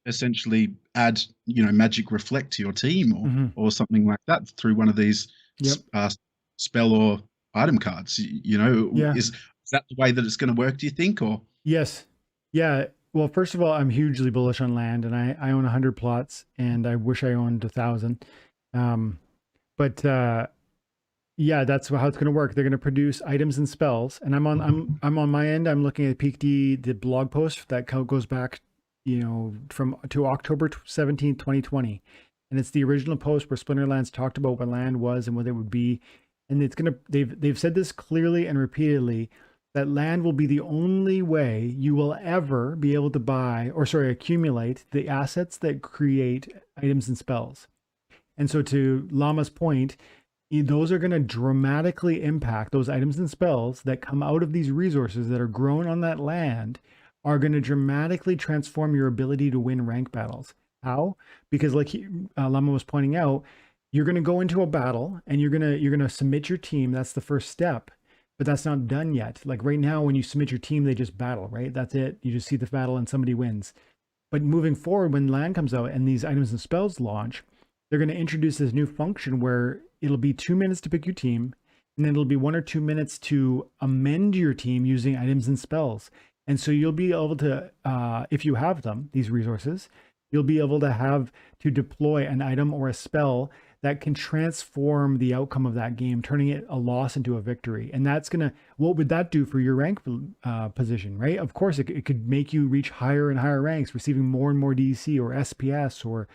essentially add, Magic Reflect to your team Hmm. or something like that through one of these Yep. spell or item cards. Yeah. Is that the way that it's going to work, do you think? Or Yes. Yeah. Well, first of all, I'm hugely bullish on land, and I own 100 plots, and I wish I owned 1,000. Um, but yeah, that's how it's going to work. They're going to produce items and spells, and I'm on my end. I'm looking at Peak D, the blog post that goes back, from to October 17th, 2020, and it's the original post where Splinterlands talked about what land was and what it would be, and it's gonna they've said this clearly and repeatedly that land will be the only way you will ever be able to buy or sorry accumulate the assets that create items and spells. And so to Llama's point, those are going to dramatically impact those items and spells that come out of these resources that are grown on that land are going to dramatically transform your ability to win rank battles. How? Because like Llama was pointing out, you're going to go into a battle and you're going to submit your team. That's the first step, but that's not done yet. Like right now, when you submit your team, they just battle, right? That's it. You just see the battle and somebody wins. But moving forward, when land comes out and these items and spells launch, they're going to introduce this new function where it'll be 2 minutes to pick your team, and then it'll be 1 or 2 minutes to amend your team using items and spells. And so you'll be able to, if you have them, these resources, you'll be able to have to deploy an item or a spell that can transform the outcome of that game, turning it a loss into a victory. And that's gonna, what would that do for your rank position, right? Of course, it could make you reach higher and higher ranks, receiving more and more DC or SPS or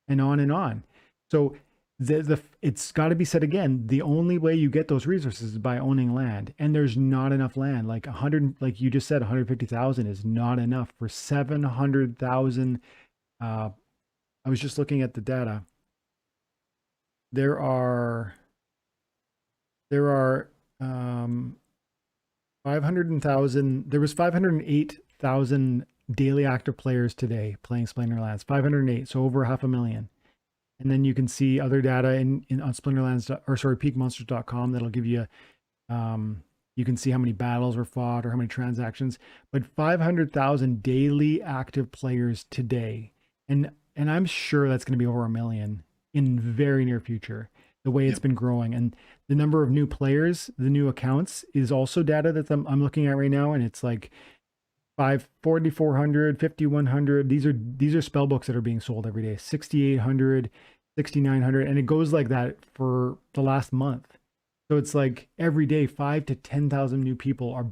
and on and on. So it's got to be said again, the only way you get those resources is by owning land, and there's not enough land. Like 100, like you just said, 150,000 is not enough for 700,000. I was just looking at the data. There are 500,000. There was 508,000 daily active players today playing Splinterlands. 508, so over 500,000. And then you can see other data in on Splinterlands or sorry, peakmonsters.com that'll give you you can see how many battles were fought or how many transactions, but 500,000 daily active players today. And I'm sure that's going to be over 1 million in very near future, the way it's been growing. And the number of new players, the new accounts is also data that I'm looking at right now, and it's like 4,400, 5,100. These are spell books that are being sold every day. 6,800, 6,900, and it goes like that for the last month. So it's like every day, 5 to 10,000 new people are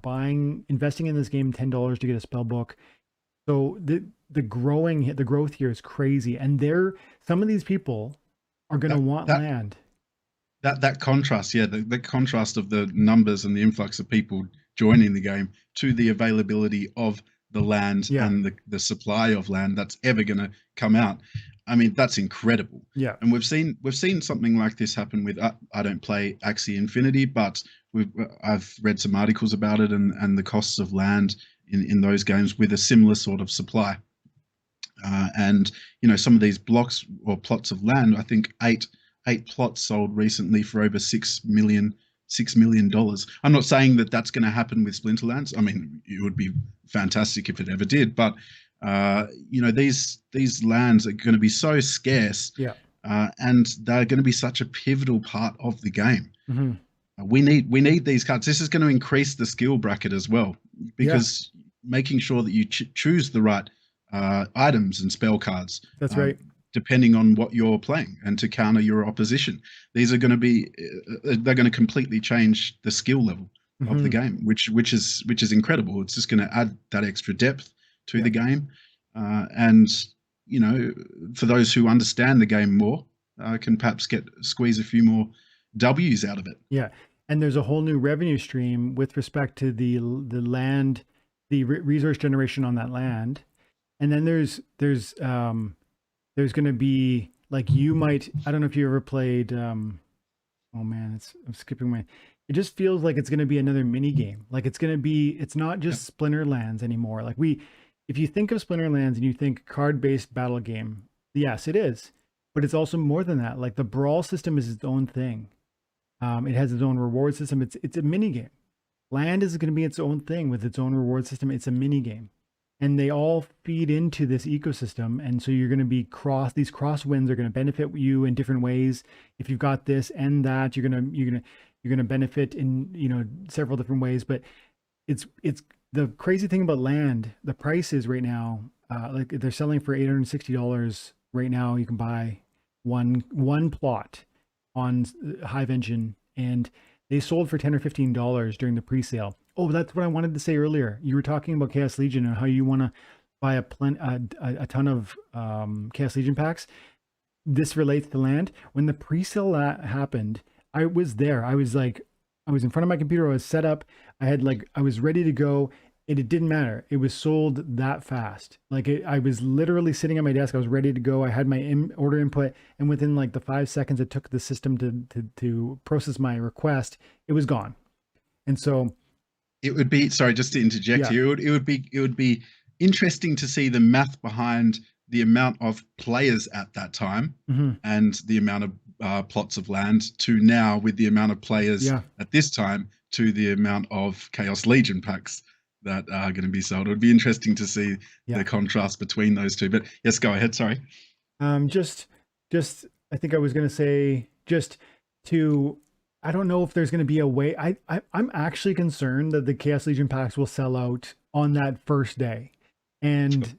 investing in this game $10 to get a spell book. So the growth here is crazy, and some of these people are going to want land. That contrast, the contrast of the numbers and the influx of people joining the game to the availability of the land and the supply of land that's ever going to come out. I mean, that's incredible. Yeah. And we've seen something like this happen with I don't play Axie Infinity, but I've read some articles about it and the costs of land in those games with a similar sort of supply. And some of these blocks or plots of land, I think eight plots sold recently for over $6 million. I'm not saying that that's going to happen with Splinterlands. I mean, it would be fantastic if it ever did, but these lands are going to be so scarce, and they're going to be such a pivotal part of the game. Mm-hmm. We need these cards. This is going to increase the skill bracket as well, because making sure that you choose the right items and spell cards. That's right. Depending on what you're playing and to counter your opposition. These are going to be, they're going to completely change the skill level of the game, which is incredible. It's just going to add that extra depth to the game. And, for those who understand the game more, can perhaps squeeze a few more W's out of it. Yeah. And there's a whole new revenue stream with respect to the land, the resource generation on that land. And then there's going to be like, I don't know if you ever played, oh man, I'm skipping it just feels like it's going to be another mini game. Like it's not just Splinterlands anymore. Like if you think of Splinterlands and you think card-based battle game, yes, it is, but it's also more than that. Like the brawl system is its own thing. It has its own reward system. It's a mini game. Land is going to be its own thing with its own reward system. It's a mini game, and they all feed into this ecosystem. And so you're going to be these cross wins are going to benefit you in different ways. If you've got this and that, you're gonna benefit in several different ways. But it's the crazy thing about land. The price is right now, like they're selling for $860 right now. You can buy one plot on Hive Engine, and they sold for $10 or $15 during the pre-sale. Oh, that's what I wanted to say earlier. You were talking about Chaos Legion and how you want to buy a ton of Chaos Legion packs. This relates to land. When the pre-sale happened, I was there. I was in front of my computer. I was set up. I was ready to go. And it didn't matter. It was sold that fast. I was literally sitting at my desk. I was ready to go. I had my order input, and within like the 5 seconds it took the system to process my request, it was gone. And so it would be, sorry, just to interject here, it would be interesting to see the math behind the amount of players at that time and the amount of plots of land to now with the amount of players at this time to the amount of Chaos Legion packs that are going to be sold. It would be interesting to see the contrast between those two. But yes, go ahead. Sorry. Just I think I was going to say I don't know if there's going to be a way. I'm actually concerned that the Chaos Legion packs will sell out on that first day. And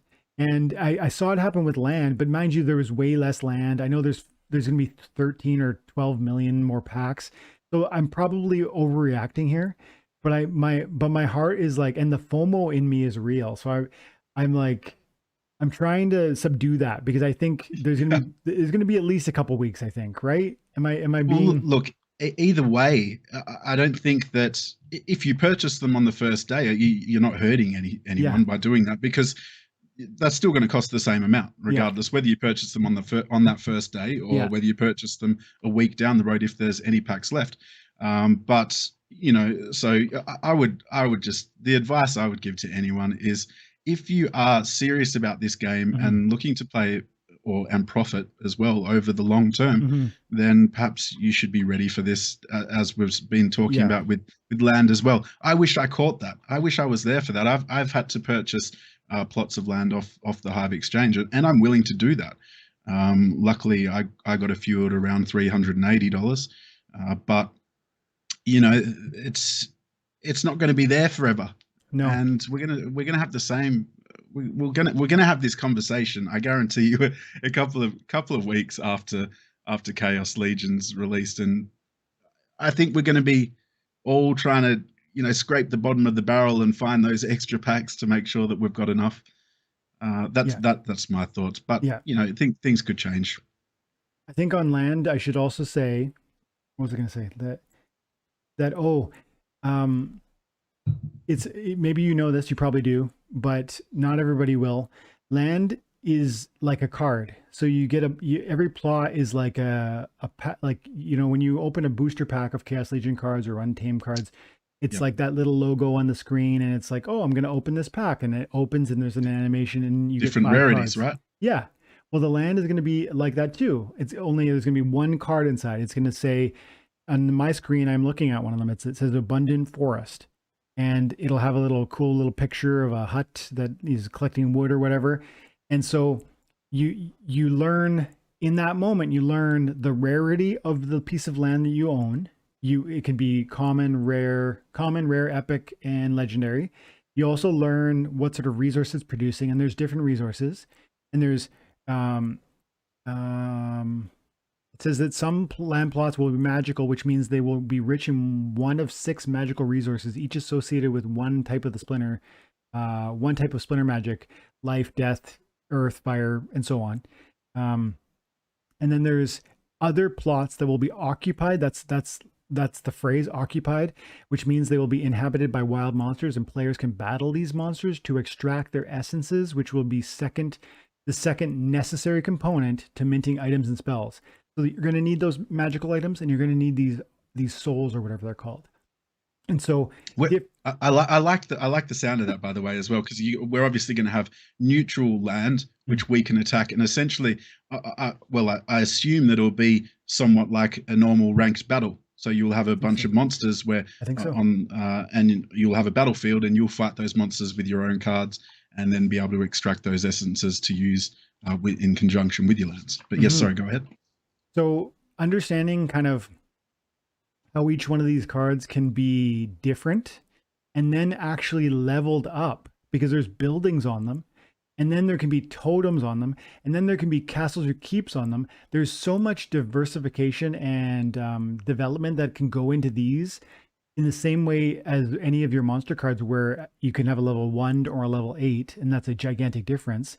I saw it happen with land, but mind you, there was way less land. I know there's going to be 13 or 12 million more packs. So I'm probably overreacting here. But my heart is like, and the FOMO in me is real. So I'm trying to subdue that, because I think there's gonna be at least a couple weeks. I think, right? Am I being? Well, look, either way, I don't think that if you purchase them on the first day, you're not hurting anyone by doing that, because that's still going to cost the same amount, regardless whether you purchase them on that first day or whether you purchase them a week down the road if there's any packs left. But so I would just, the advice I would give to anyone is, if you are serious about this game and looking to play and profit as well over the long term, then perhaps you should be ready for this, as we've been talking about with land as well. I wish I caught that. I wish I was there for that. I've had to purchase plots of land off the Hive Exchange, and I'm willing to do that. Luckily, I got a few at around $380, but it's not going to be there forever. No. And we're gonna have the same. We're gonna have this conversation. I guarantee you, a couple of weeks after Chaos Legion's released, and I think we're going to be all trying to scrape the bottom of the barrel and find those extra packs to make sure that we've got enough. That's my thoughts. But I think things could change. I think on land, I should also say, what was I going to say? It's maybe this, you probably do, but not everybody will. Land is like a card, so you get every plot is like a when you open a booster pack of Chaos Legion cards or Untamed cards, it's like that little logo on the screen, and it's like, oh, I'm going to open this pack, and it opens, and there's an animation, and you different get 5 rarities, cards. Right? Yeah. Well, the land is going to be like that too. There's going to be one card inside. It's going to say, on my screen, I'm looking at one of them. It says Abundant Forest, and it'll have a cool little picture of a hut that is collecting wood or whatever. And so you learn in that moment, you learn the rarity of the piece of land that you own. It can be common, rare, epic, and legendary. You also learn what sort of resources it's producing, and there's different resources. And there's it says that some land plots will be magical, which means they will be rich in one of 6 magical resources, each associated with one type of the splinter, one type of splinter magic: life, death, earth, fire, and so on. And then there's other plots that will be occupied. That's the phrase, occupied, which means they will be inhabited by wild monsters, and players can battle these monsters to extract their essences, which will be the second necessary component to minting items and spells. So you're going to need those magical items, and you're going to need these souls, or whatever they're called. And so, We're, diff- I like the sound of that, by the way, as well, because we're obviously going to have neutral land Mm, which we can attack, and essentially, I assume that it'll be somewhat like a normal ranked battle. So you'll have I a think bunch so. of monsters where I think so. and you'll have a battlefield, and you'll fight those monsters with your own cards, and then be able to extract those essences to use in conjunction with your lands. But yes, Hmm. sorry, go ahead. So, understanding kind of how each one of these cards can be different and then actually leveled up because there's buildings on them. And then there can be totems on them. And then there can be castles or keeps on them. There's so much diversification and development that can go into these in the same way as any of your monster cards, where you can have a level 1 or a level 8, and that's a gigantic difference.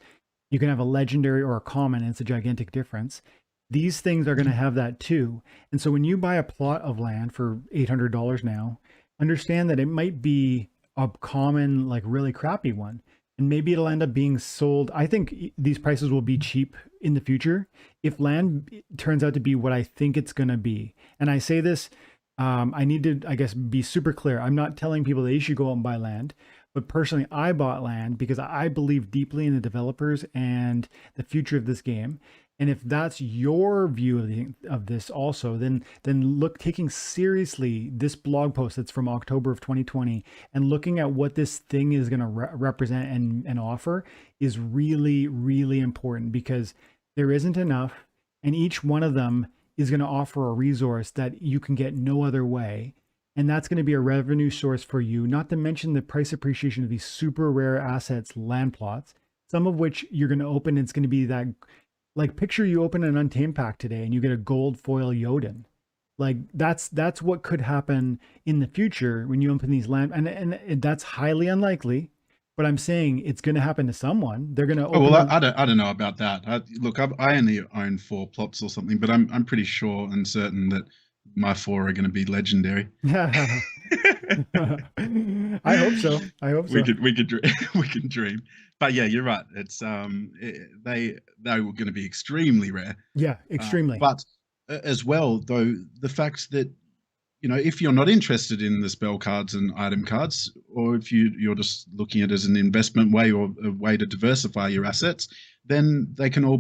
You can have a legendary or a common, and it's a gigantic difference. These things are going to have that too. And so when you buy a plot of land for $800 now, understand that it might be a common, like really crappy one. And maybe it'll end up being sold. I think these prices will be cheap in the future if land turns out to be what I think it's going to be. And I say this, I need to, I guess, be super clear. I'm not telling people they should go out and buy land. But personally, I bought land because I believe deeply in the developers and the future of this game. And if that's your view of this also, then look, taking seriously this blog post that's from October of 2020 and looking at what this thing is going to represent and offer is really, really important, because there isn't enough, and each one of them is going to offer a resource that you can get no other way, and that's going to be a revenue source for you, not to mention the price appreciation of these super rare assets, land plots, some of which you're going to open. It's going to be that, like, picture you open an Untamed pack today and you get a gold foil Jotun. Like, that's what could happen in the future when you open these land, and that's highly unlikely, but I'm saying it's going to happen to someone. They're going to Oh open well, a I don't know about that. Look, I only own four plots or something, but I'm pretty sure and certain that my four are going to be legendary. I hope so. I hope so. We could we can dream, but yeah, you're right. They were going to be extremely rare, Yeah, extremely. but as well though the fact that if you're not interested in the spell cards and item cards, or if you're just looking at it as an investment way or a way to diversify your assets, then they can also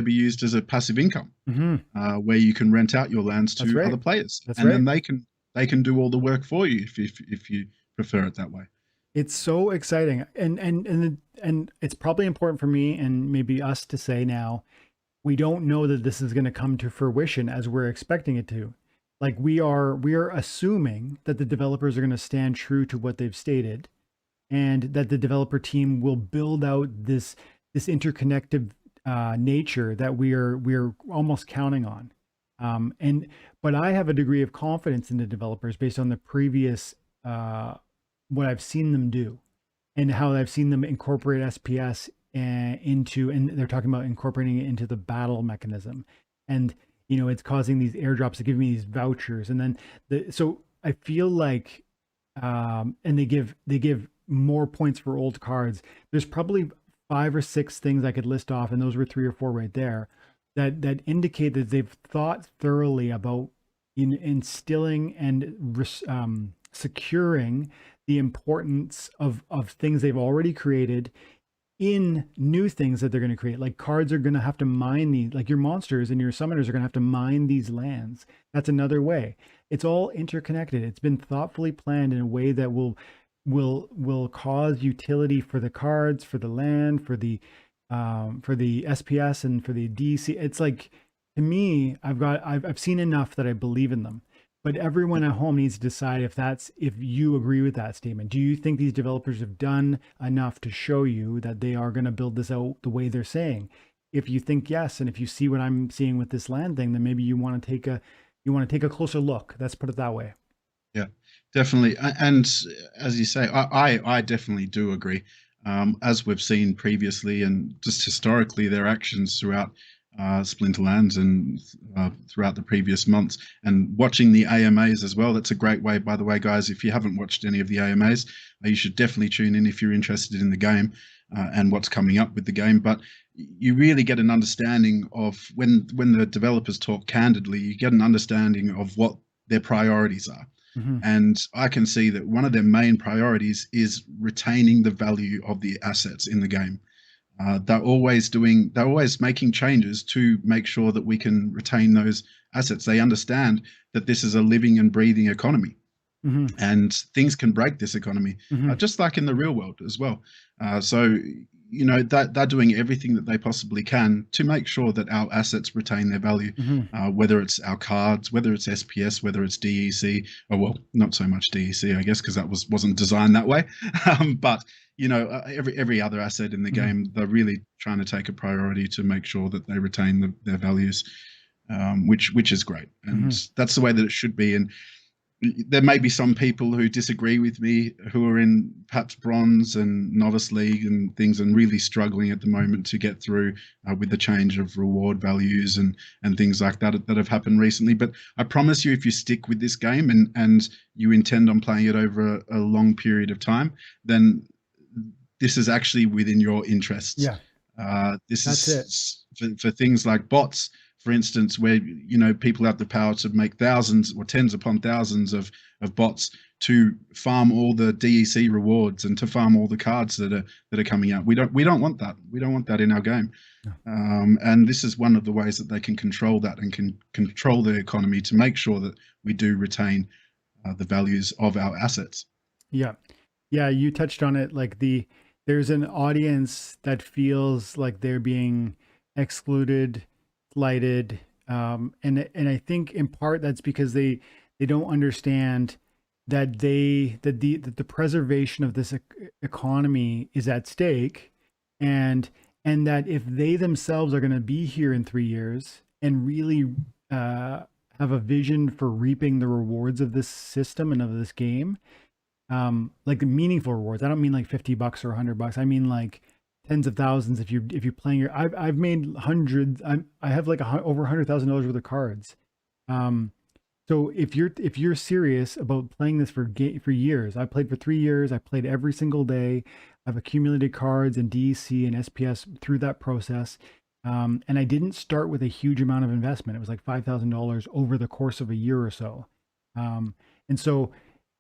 be used as a passive income, Hmm. where you can rent out your lands That's to right. other players, That's and then right. they can do all the work for you if you prefer it that way. It's so exciting, and it's probably important for me and maybe us to say now, we don't know that this is going to come to fruition as we're expecting it to. Like, we are assuming that the developers are going to stand true to what they've stated, and that the developer team will build out this interconnected nature that we're almost counting on. And but I have a degree of confidence in the developers based on the previous what I've seen them do, and how I've seen them incorporate SPS into, and they're talking about incorporating it into the battle mechanism, and it's causing these airdrops to give me these vouchers, and then so I feel like, and they give more points for old cards. There's probably 5 or 6 things I could list off, and those were 3 or 4 right there, that indicate that they've thought thoroughly about instilling and securing the importance of things they've already created in new things that they're going to create. Like, cards are going to have to mine these, like your monsters and your summoners are going to have to mine these lands. That's another way. It's all interconnected. It's been thoughtfully planned in a way that will cause utility for the cards, for the land, for the SPS, and for the DC. It's like, to me, I've seen enough that I believe in them. But everyone at home needs to decide if you agree with that statement. Do you think these developers have done enough to show you that they are going to build this out the way they're saying? If you think yes, and if you see what I'm seeing with this land thing, then maybe you want to take a closer look. Let's put it that way. Yeah, definitely. And as you say, I definitely do agree. As we've seen previously and just historically, their actions throughout Splinterlands and throughout the previous months, and watching the AMAs as well. That's a great way, by the way, guys. If you haven't watched any of the AMAs, you should definitely tune in if you're interested in the game and what's coming up with the game. But you really get an understanding of when the developers talk candidly, you get an understanding of what their priorities are. Mm-hmm. And I can see that one of their main priorities is retaining the value of the assets in the game. They're always making changes to make sure that we can retain those assets. They understand that this is a living and breathing economy, Mm-hmm. and things can break this economy, Mm-hmm. just like in the real world as well. So, you know, that they're doing everything that they possibly can to make sure that our assets retain their value, Mm-hmm. whether it's our cards, whether it's SPS, whether it's DEC, or well, not so much DEC, I guess, because that wasn't designed that way. But you know, every other asset in the Mm-hmm. game, they're really trying to take a priority to make sure that they retain their values, which is great, and Mm-hmm. that's the way that it should be. And there may be some people who disagree with me who are in perhaps bronze and novice league and things and really struggling at the moment to get through with the change of reward values and things like that have happened recently. But I promise you, if you stick with this game and you intend on playing it over a long period of time, then this is actually within your interests. Yeah, This that's it. is for things like bots, for instance, where you know people have the power to make thousands or tens upon thousands of bots to farm all the DEC rewards and to farm all the cards that are coming out. We don't want that. We don't want that in our game. Yeah. And this is one of the ways that they can control that and can control the economy to make sure that we do retain the values of our assets. Yeah. Yeah, you touched on it. Like there's an audience that feels like they're being excluded, slighted, and I think in part that's because they don't understand that the preservation of this economy is at stake, and that if they themselves are going to be here in 3 years and really have a vision for reaping the rewards of this system and of this game, like the meaningful rewards. I don't mean like $50 or $100. I mean like tens of thousands. If you're playing your, I've made hundreds. I have like over $100,000 worth of cards. Um, so if you're serious about playing this for years, I played for 3 years. I played every single day. I've accumulated cards and DEC and SPS through that process. And I didn't start with a huge amount of investment. It was like $5,000 over the course of a year or so. And so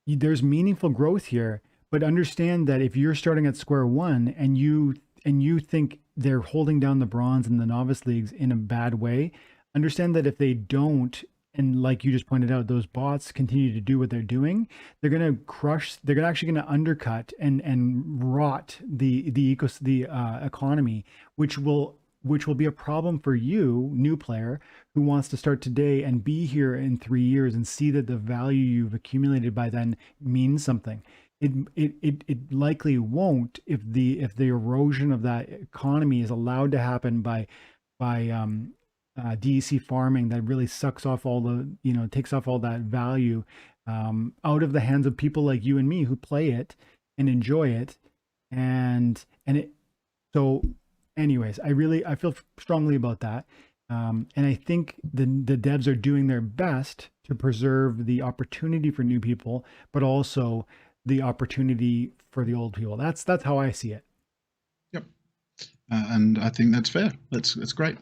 there's meaningful growth here, but understand that if you're starting at square one and you think they're holding down the bronze and the novice leagues in a bad way, understand that if they don't, and like you just pointed out, those bots continue to do what they're doing, they're going to crush, they're actually going to undercut and rot the economy, which will be a problem for you, new player, who wants to start today and be here in 3 years and see that the value you've accumulated by then means something. It likely won't if the erosion of that economy is allowed to happen by DEC farming that really sucks off all the, takes off all that value out of the hands of people like you and me who play it and enjoy it. So anyways, I feel strongly about that. And I think the devs are doing their best to preserve the opportunity for new people, but also the opportunity for the old people. That's how I see it. Yep. And I think that's fair. That's great.